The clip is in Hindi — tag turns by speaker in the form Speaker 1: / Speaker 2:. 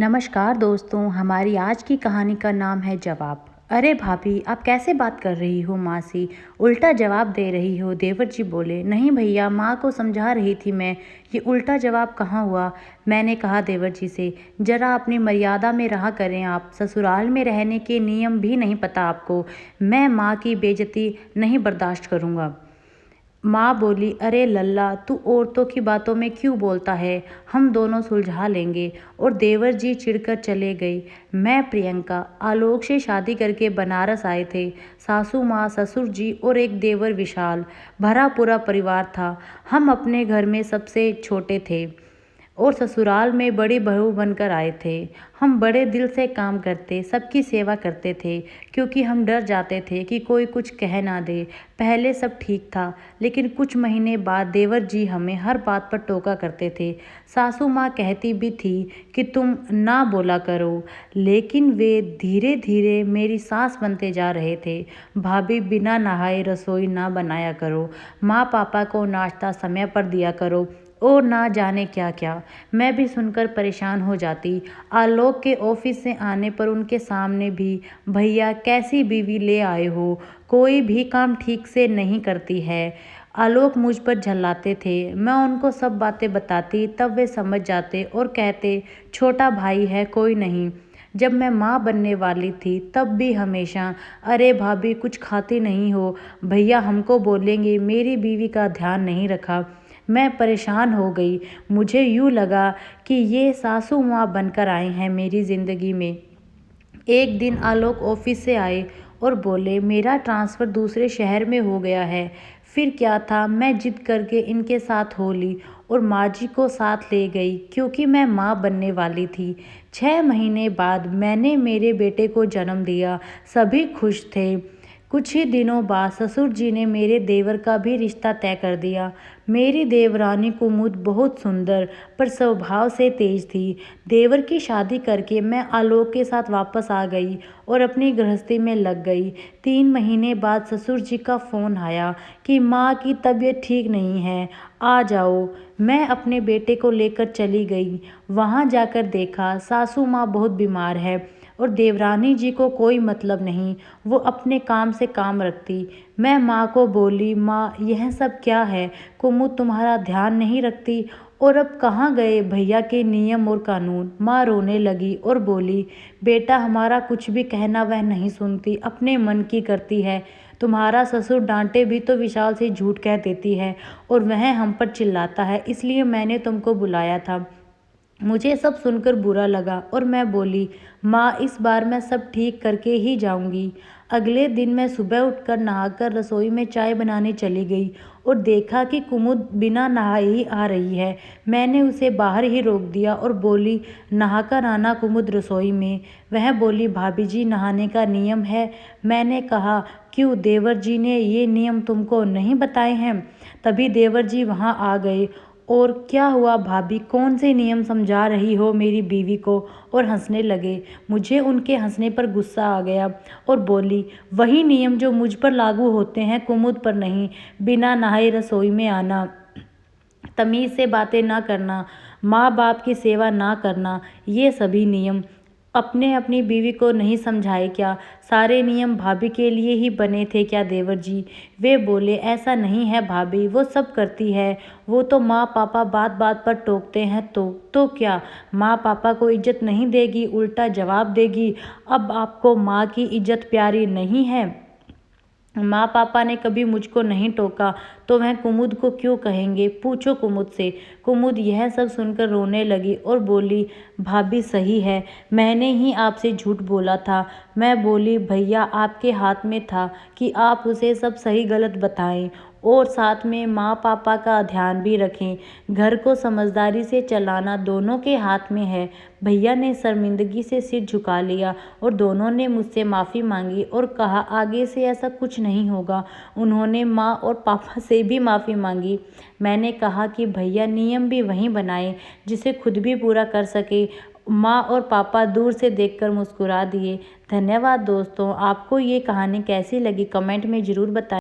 Speaker 1: नमस्कार दोस्तों, हमारी आज की कहानी का नाम है जवाब। अरे भाभी, आप कैसे बात कर रही हो? मासी उल्टा जवाब दे रही हो? देवर जी बोले। नहीं भैया, माँ को समझा रही थी मैं। ये उल्टा जवाब कहाँ हुआ? मैंने कहा देवर जी से, जरा अपनी मर्यादा में रहा करें आप। ससुराल में रहने के नियम भी नहीं पता आपको। मैं माँ की बेइज्जती नहीं बर्दाश्त करूँगा। माँ बोली, अरे लल्ला, तू औरतों की बातों में क्यों बोलता है? हम दोनों सुलझा लेंगे। और देवर जी चिढ़कर चले गई। मैं प्रियंका आलोक से शादी करके बनारस आए थे। सासू माँ, ससुर जी और एक देवर विशाल। भरा पूरा परिवार था। हम अपने घर में सबसे छोटे थे और ससुराल में बड़ी बहू बनकर आए थे। हम बड़े दिल से काम करते, सबकी सेवा करते थे, क्योंकि हम डर जाते थे कि कोई कुछ कह ना दे। पहले सब ठीक था, लेकिन कुछ महीने बाद देवर जी हमें हर बात पर टोका करते थे। सासू माँ कहती भी थी कि तुम ना बोला करो, लेकिन वे धीरे धीरे मेरी सास बनते जा रहे थे। भाभी, बिना नहाए रसोई ना बनाया करो। माँ पापा को नाश्ता समय पर दिया करो और ना जाने क्या क्या। मैं भी सुनकर परेशान हो जाती। आलोक के ऑफिस से आने पर उनके सामने भी, भैया कैसी बीवी ले आए हो, कोई भी काम ठीक से नहीं करती है। आलोक मुझ पर झल्लाते थे। मैं उनको सब बातें बताती, तब वे समझ जाते और कहते, छोटा भाई है, कोई नहीं। जब मैं माँ बनने वाली थी तब भी हमेशा, अरे भाभी कुछ खाती नहीं हो, भैया हमको बोलेंगे मेरी बीवी का ध्यान नहीं रखा। मैं परेशान हो गई। मुझे यूँ लगा कि ये सासू माँ बनकर आए हैं मेरी ज़िंदगी में। एक दिन आलोक ऑफिस से आए और बोले, मेरा ट्रांसफ़र दूसरे शहर में हो गया है। फिर क्या था, मैं जिद करके इनके साथ हो ली और माँ जी को साथ ले गई, क्योंकि मैं माँ बनने वाली थी। 6 महीने बाद मैंने मेरे बेटे को जन्म दिया। सभी खुश थे। कुछ ही दिनों बाद ससुर जी ने मेरे देवर का भी रिश्ता तय कर दिया। मेरी देवरानी कुमुद बहुत सुंदर पर स्वभाव से तेज थी। देवर की शादी करके मैं आलोक के साथ वापस आ गई और अपनी गृहस्थी में लग गई। 3 महीने बाद ससुर जी का फ़ोन आया कि माँ की तबीयत ठीक नहीं है, आ जाओ। मैं अपने बेटे को लेकर चली गई। वहाँ जाकर देखा सासू माँ बहुत बीमार है और देवरानी जी को कोई मतलब नहीं, वो अपने काम से काम रखती। मैं माँ को बोली, माँ यह सब क्या है? कुमुद तुम्हारा ध्यान नहीं रखती? और अब कहाँ गए भैया के नियम और कानून? माँ रोने लगी और बोली, बेटा हमारा कुछ भी कहना वह नहीं सुनती, अपने मन की करती है। तुम्हारा ससुर डांटे भी तो विशाल से झूठ कह देती है और वह हम पर चिल्लाता है, इसलिए मैंने तुमको बुलाया था। मुझे सब सुनकर बुरा लगा और मैं बोली, माँ इस बार मैं सब ठीक करके ही जाऊंगी। अगले दिन मैं सुबह उठकर नहाकर रसोई में चाय बनाने चली गई और देखा कि कुमुद बिना नहाए ही आ रही है। मैंने उसे बाहर ही रोक दिया और बोली, नहाकर आना कुमुद रसोई में। वह बोली, भाभी जी नहाने का नियम है। मैंने कहा, क्यों, देवर जी ने ये नियम तुमको नहीं बताए हैं? तभी देवर जी वहाँ आ गए। और क्या हुआ भाभी, कौन से नियम समझा रही हो मेरी बीवी को? और हंसने लगे। मुझे उनके हंसने पर गुस्सा आ गया और बोली, वही नियम जो मुझ पर लागू होते हैं, कुमुद पर नहीं। बिना नहाए रसोई में आना, तमीज़ से बातें ना करना, माँ बाप की सेवा ना करना, ये सभी नियम अपने अपनी बीवी को नहीं समझाए क्या? सारे नियम भाभी के लिए ही बने थे क्या देवर जी? वे बोले, ऐसा नहीं है भाभी, वो सब करती है। वो तो माँ पापा बात बात पर टोकते हैं तो क्या, माँ पापा को इज्जत नहीं देगी, उल्टा जवाब देगी। अब आपको माँ की इज्जत प्यारी नहीं है? माँ पापा ने कभी मुझको नहीं टोका तो वह कुमुद को क्यों कहेंगे? पूछो कुमुद से। कुमुद यह सब सुनकर रोने लगी और बोली, भाभी सही है, मैंने ही आपसे झूठ बोला था। मैं बोली, भैया आपके हाथ में था कि आप उसे सब सही गलत बताएं और साथ में माँ पापा का ध्यान भी रखें। घर को समझदारी से चलाना दोनों के हाथ में है। भैया ने शर्मिंदगी से सिर झुका लिया और दोनों ने मुझसे माफ़ी मांगी और कहा, आगे से ऐसा कुछ नहीं होगा। उन्होंने माँ और पापा से भी माफ़ी मांगी। मैंने कहा कि भैया नियम भी वही बनाए जिसे खुद भी पूरा कर सके। माँ और पापा दूर से देखकर मुस्कुरा दिए। धन्यवाद दोस्तों, आपको ये कहानी कैसी लगी कमेंट में ज़रूर बताएं।